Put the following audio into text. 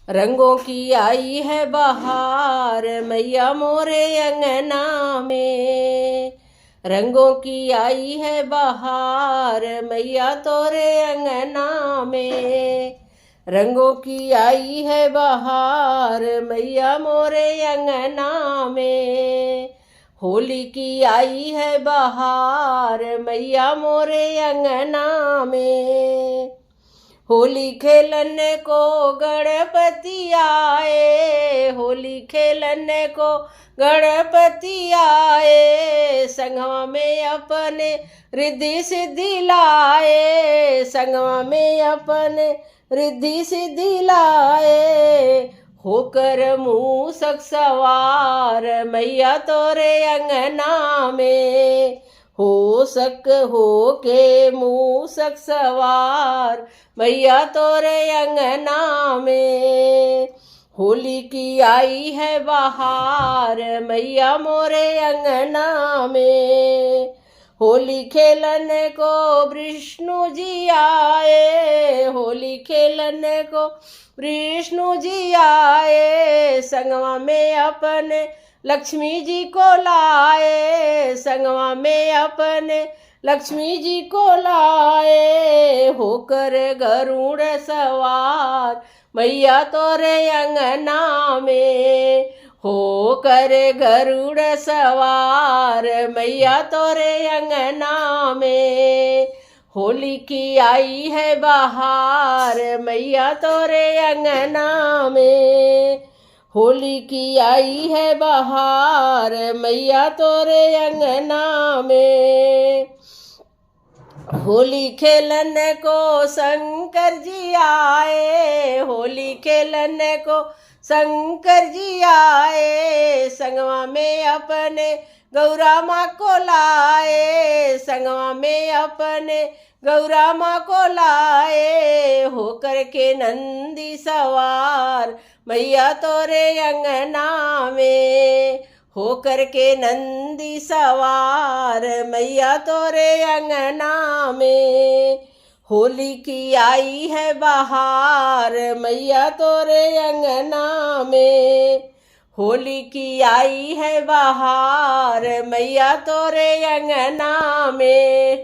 रंगों की आई है बहार मैया मोरे अंगना में। रंगों की आई है बहार मैया तोरे अंगना में। रंगों की आई है बहार मैया मोरे अंगना में। होली की आई है बहार मैया मोरे अंगना में। होली खेलने को गणपति आए, होली खेलने को गणपति आए। संगवा में अपने रिद्धि सिद्धि लाए, संगवा में अपने रिद्धि सिद्धि लाए। होकर मूसक सवार मैया तोरे अंगना में। हो के मूसक सवार मैया तोरे अंगना में। होली की आई है बहार मैया मोरे अंगना में। होली खेलने को विष्णु जी आए, होली खेलने को विष्णु जी आए। संगवा में अपने लक्ष्मी जी को लाए, संगवा में अपने लक्ष्मी जी को लाए। होकर गरुड़ सवार मैया तोरे अंगना में। होकर गरुड़ सवार मैया तोरे अंगना में। होली की आई है बहार मैया तोरे अंगना में। होली की आई है बहार मैया तोरे अंगना में। होली खेलने को शंकर जी आए, होली खेलने को शंकर जी आए। संगवा में अपने गौरा माँ को लाए, संगवा में अपने गौरा माँ को लाए। होकर के नंदी सवार मैया तोरे अंगना में। होकर के नंदी सवार मैया तोरे अंगना में। होली की आई है बहार मैया तोरे अंगना में। होली की आई है बहार मैया तोरे अंगना में।